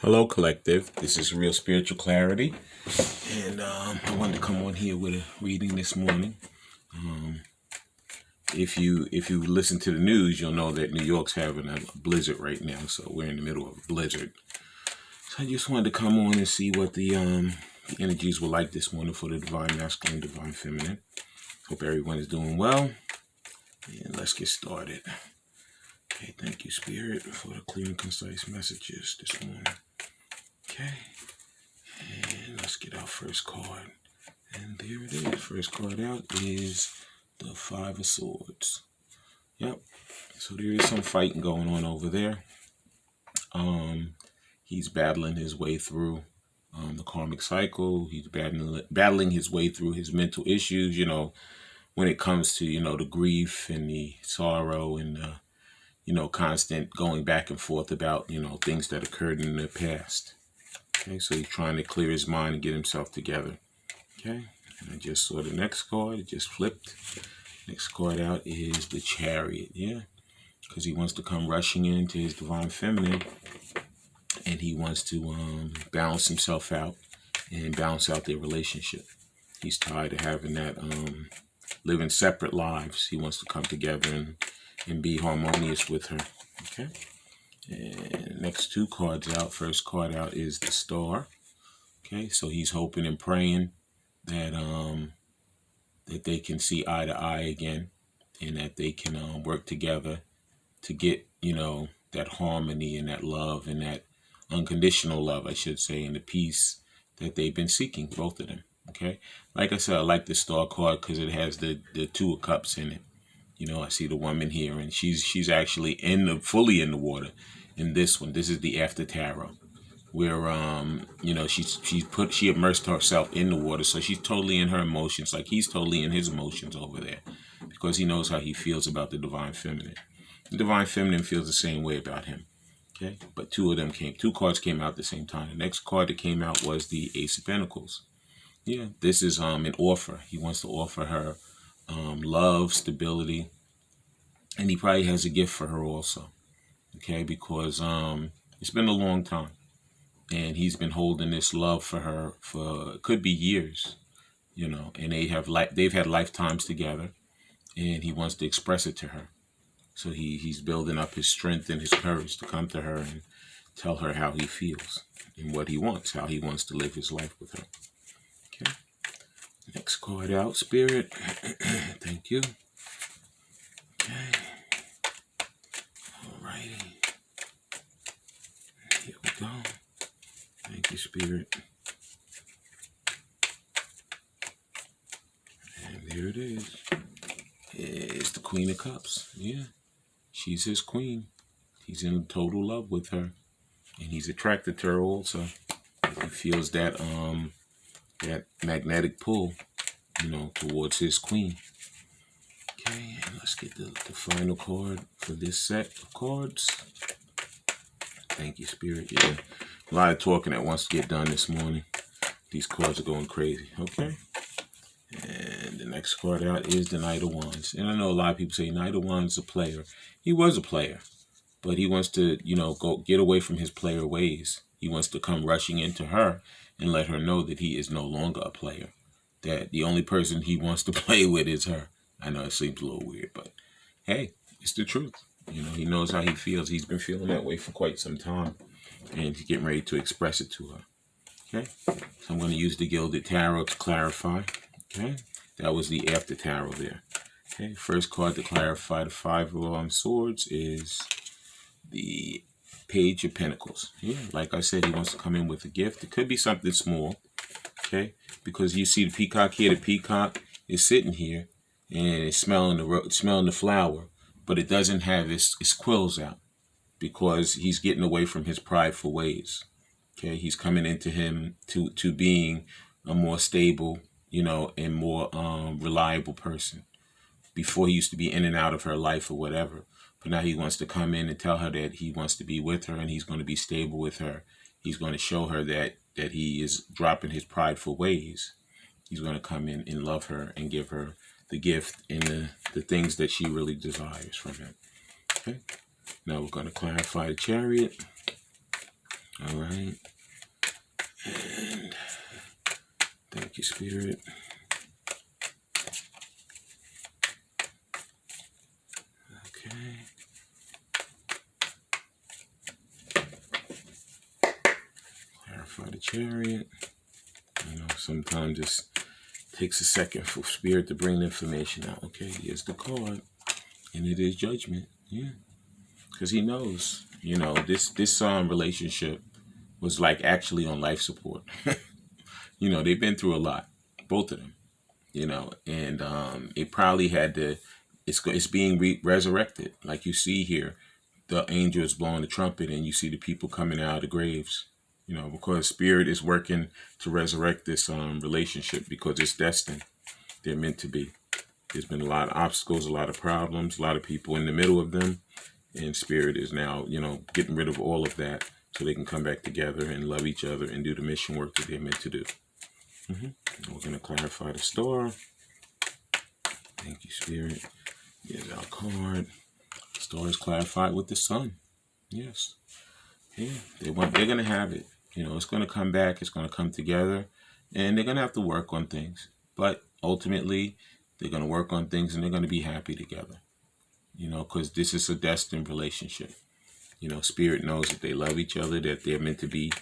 Hello, collective. This is Real Spiritual Clarity, and I wanted to come on here with a reading this morning. If you listen to the news, you'll know that New York's having a blizzard right now. So we're in the middle of a blizzard. So I just wanted to come on and see what the energies were like this morning for the Divine Masculine, Divine Feminine. Hope everyone is doing well, and let's get started. Okay, thank you, Spirit, for the clear and concise messages this morning. Okay, and let's get our first card. And there it is. First card out is the Five of Swords. Yep. So there is some fighting going on over there. He's battling his way through the karmic cycle. He's battling his way through his mental issues, when it comes to, the grief and the sorrow and constant going back and forth about, things that occurred in the past. Okay, so he's trying to clear his mind and get himself together. Okay, and I just saw the next card. It just flipped. Next card out is the Chariot. Yeah, because he wants to come rushing into his Divine Feminine, and he wants to balance himself out and balance out their relationship. He's tired of having that living separate lives. He wants to come together and be harmonious with her. Okay. And next two cards out. First card out is the Star. Okay, so he's hoping and praying that that they can see eye to eye again, and that they can work together to get that harmony and that love and that unconditional love, I should say, and the peace that they've been seeking, both of them. Okay, like I said, I like the Star card because it has the Two of Cups in it. I see the woman here, and she's actually fully in the water. In this one, this is the After Tarot, where she immersed herself in the water, so she's totally in her emotions, like he's totally in his emotions over there, because he knows how he feels about the Divine Feminine. The Divine Feminine feels the same way about him. Okay, but two cards came out at the same time. The next card that came out was the Ace of Pentacles. Yeah, this is an offer. He wants to offer her love, stability, and he probably has a gift for her also. Okay, because it's been a long time, and he's been holding this love for her for, it could be years, and they've had lifetimes together, and he wants to express it to her. So he's building up his strength and his courage to come to her and tell her how he feels and what he wants, how he wants to live his life with her. Okay. Next card out, Spirit. Thank you. Okay. Alrighty. Here we go. Thank you, Spirit. And there it is. It's the Queen of Cups. Yeah. She's his queen. He's in total love with her. And he's attracted to her also. He feels that that magnetic pull, towards his queen. Okay, and let's get the final card for this set of cards. Thank you, Spirit. Yeah. A lot of talking that wants to get done this morning. These cards are going crazy. Okay. And the next card out is the Knight of Wands. And I know a lot of people say Knight of Wands is a player. He was a player, but he wants to, go get away from his player ways. He wants to come rushing into her and let her know that he is no longer a player. That the only person he wants to play with is her. I know it seems a little weird, but hey, it's the truth. He knows how he feels. He's been feeling that way for quite some time, and he's getting ready to express it to her. Okay, so I'm going to use the Gilded Tarot to clarify. Okay, that was the After Tarot there. Okay, first card to clarify the Five of Swords is the Page of Pentacles. Yeah, like I said, he wants to come in with a gift. It could be something small. Okay, because you see the peacock here. The peacock is sitting here, and it's smelling the flower, but it doesn't have its quills out, because he's getting away from his prideful ways. Okay, he's coming into him to being a more stable, and more reliable person. Before, he used to be in and out of her life or whatever, but now he wants to come in and tell her that he wants to be with her, and he's going to be stable with her. He's going to show her that he is dropping his prideful ways. He's going to come in and love her and give her the gift and the things that she really desires from him. Okay. Now we're going to clarify the Chariot. All right. And thank you, Spirit. Okay. Clarify the Chariot. You know, sometimes it takes a second for Spirit to bring the information out. Okay, here's the card. And it is judgment. Yeah. Because he knows, you know, this relationship was like actually on life support. You know, they've been through a lot, both of them, you know, and it probably had to, it's being resurrected. Like you see here, the angel is blowing the trumpet and you see the people coming out of the graves, you know, because Spirit is working to resurrect this relationship because it's destined. They're meant to be. There's been a lot of obstacles, a lot of problems, a lot of people in the middle of them. And Spirit is now, you know, getting rid of all of that so they can come back together and love each other and do the mission work that they're meant to do. We're going to clarify the star. Thank you, Spirit. Here's our card. The star is clarified with the sun. Yes. Yeah, they're going to have it. You know, it's going to come back. It's going to come together. And they're going to have to work on things. But ultimately, they're going to work on things and they're going to be happy together. You know, because this is a destined relationship. You know, Spirit knows that they love each other, that they're meant to be,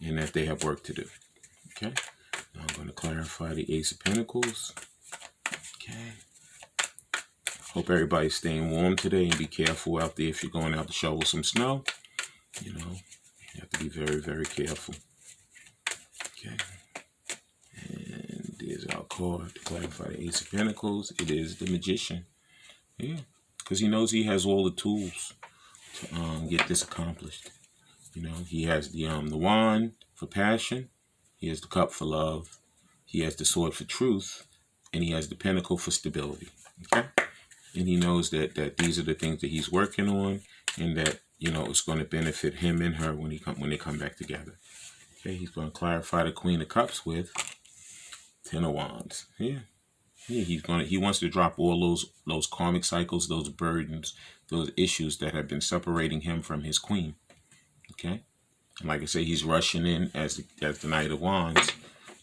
and that they have work to do. Okay? Now I'm going to clarify the Ace of Pentacles. Okay. Hope everybody's staying warm today and be careful out there if you're going out to shovel some snow. You know, you have to be very, very careful. Okay. And there's our card to clarify the Ace of Pentacles. It is the Magician. Yeah. Because he knows he has all the tools to get this accomplished. You know, he has the wand for passion, he has the cup for love, he has the sword for truth, and he has the pentacle for stability. Okay, and he knows that these are the things that he's working on, and that, you know, it's going to benefit him and her when they come back together. Okay, he's going to clarify the Queen of Cups with Ten of Wands. Yeah. Yeah, he wants to drop all those karmic cycles, those burdens, those issues that have been separating him from his queen. Okay? And like I say, he's rushing in as the Knight of Wands,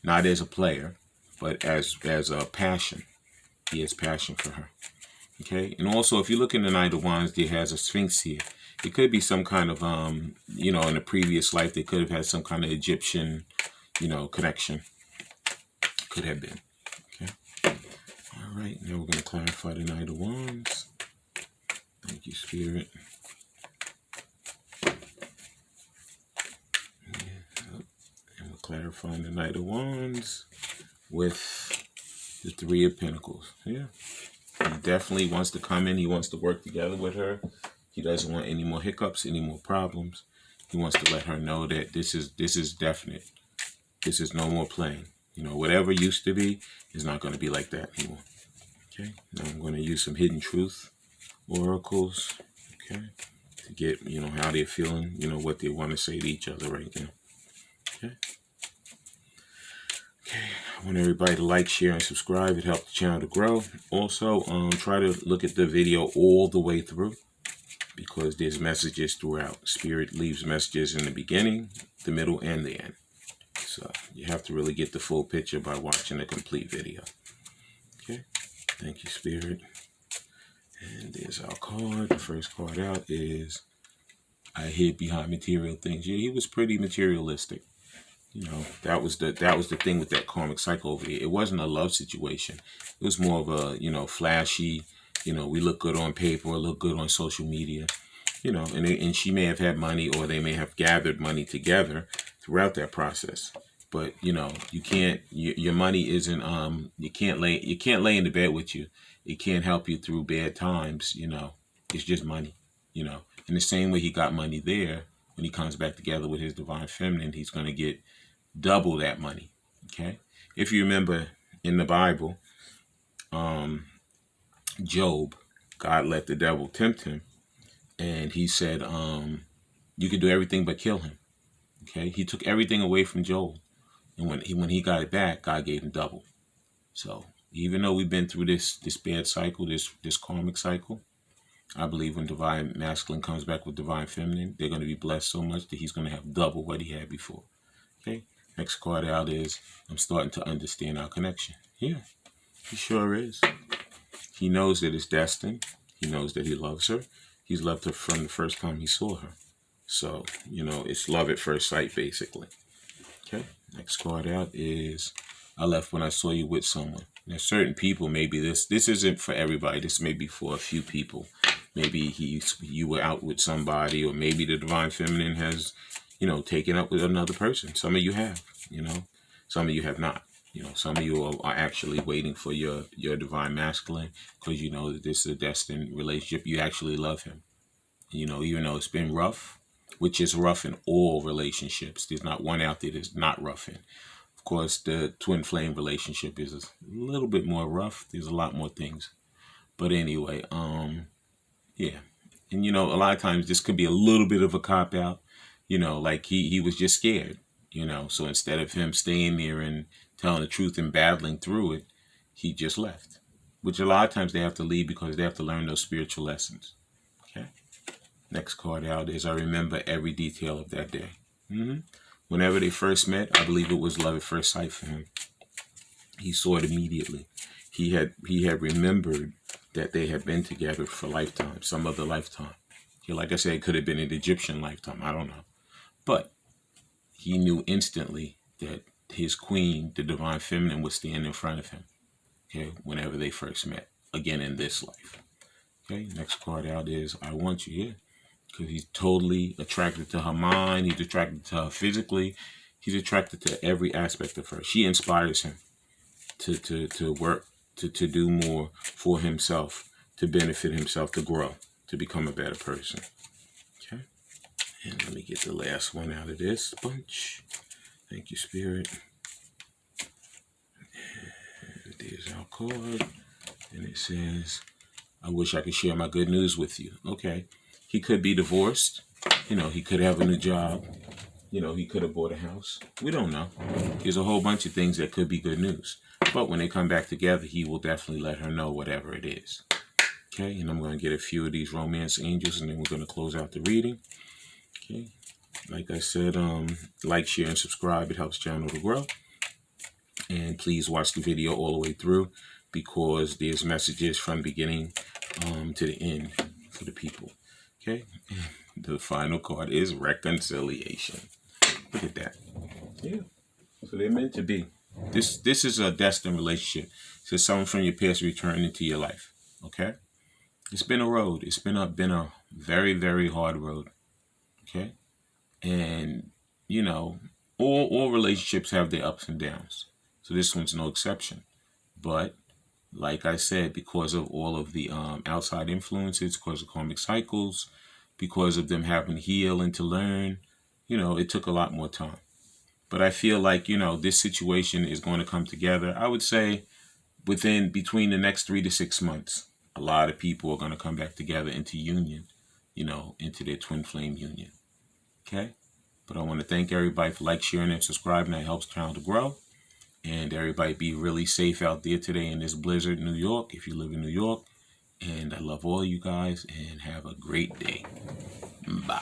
not as a player, but as a passion. He has passion for her. Okay? And also, if you look in the Knight of Wands, there has a Sphinx here. It could be some kind of you know, in a previous life, they could have had some kind of Egyptian, you know, connection. Could have been. All right, now we're going to clarify the Knight of Wands. Thank you, Spirit. And we're clarifying the Knight of Wands with the Three of Pentacles. Yeah, he definitely wants to come in. He wants to work together with her. He doesn't want any more hiccups, any more problems. He wants to let her know that this is definite. This is no more playing. You know, whatever used to be is not going to be like that anymore. Okay, now I'm going to use some hidden truth oracles, okay, to get, you know, how they're feeling, you know, what they want to say to each other right now. Okay. Okay, I want everybody to like, share, and subscribe. It helps the channel to grow. Also, try to look at the video all the way through, because there's messages throughout. Spirit leaves messages in the beginning, the middle, and the end. So you have to really get the full picture by watching the complete video. Okay. Thank you, Spirit. And there's our card. The first card out is I hid behind material things. Yeah, he was pretty materialistic. You know, that was the thing with that karmic cycle over there. It wasn't a love situation. It was more of a, you know, flashy, you know, we look good on paper or look good on social media. You know, and she may have had money, or they may have gathered money together throughout that process. But, you know, you can't, your money isn't, you can't lay in the bed with you. It can't help you through bad times, you know. It's just money, you know. In the same way he got money there, when he comes back together with his divine feminine, he's going to get double that money, okay? If you remember in the Bible, Job, God let the devil tempt him, and he said, you can do everything but kill him, okay? He took everything away from Job. And when he got it back, God gave him double. So even though we've been through this bad cycle, this karmic cycle, I believe when divine masculine comes back with divine feminine, they're going to be blessed so much that he's going to have double what he had before. Okay. Next card out is, I'm starting to understand our connection. Yeah, he sure is. He knows that it's destined. He knows that he loves her. He's loved her from the first time he saw her. So, it's love at first sight, basically. Okay. Next card out is, I left when I saw you with someone. Now, certain people, maybe this isn't for everybody. This may be for a few people. Maybe you were out with somebody, or maybe the divine feminine has, taken up with another person. Some of you have, some of you have not. Some of you are actually waiting for your divine masculine, because you know that this is a destined relationship. You actually love him. Even though it's been rough, which is rough in all relationships. There's not one out there that's not rough in. Of course, the twin flame relationship is a little bit more rough. There's a lot more things. But anyway, yeah. And, a lot of times this could be a little bit of a cop-out. Like he was just scared, So instead of him staying there and telling the truth and battling through it, he just left. Which a lot of times they have to leave because they have to learn those spiritual lessons. Okay. Next card out is, I remember every detail of that day. Whenever they first met, I believe it was love at first sight for him. He saw it immediately. He had remembered that they had been together for lifetime, some other lifetime. Like I said, it could have been an Egyptian lifetime. I don't know. But he knew instantly that his queen, the divine feminine, was standing in front of him. Okay, whenever they first met, again in this life. Okay, next card out is, I want you. Yeah, because he's totally attracted to her mind. He's attracted to her physically. He's attracted to every aspect of her. She inspires him to work, to do more for himself, to benefit himself, to grow, to become a better person. Okay. And let me get the last one out of this bunch. Thank you, Spirit. And there's our card. And it says, I wish I could share my good news with you. Okay. He could be divorced. He could have a new job. He could have bought a house. We don't know. There's a whole bunch of things that could be good news. But when they come back together, he will definitely let her know whatever it is. Okay, and I'm going to get a few of these romance angels, and then we're going to close out the reading. Okay, like I said, like, share, and subscribe. It helps channel to grow. And please watch the video all the way through, because there's messages from the beginning to the end for the people. Okay, the final card is reconciliation. Look at that. Yeah, so they're meant to be. This is a destined relationship. So someone from your past returning into your life. Okay, it's been a road. It's been a very, very hard road. Okay, and all relationships have their ups and downs. So this one's no exception. But like I said, because of all of the outside influences, because of karmic cycles, because of them having to heal and to learn, it took a lot more time. But I feel like, this situation is going to come together. I would say between the next 3 to 6 months, a lot of people are going to come back together into union, into their twin flame union. Okay? But I want to thank everybody for sharing, and subscribing. That helps channel to grow. And everybody be really safe out there today in this blizzard in New York, if you live in New York. And I love all you guys, and have a great day. Bye.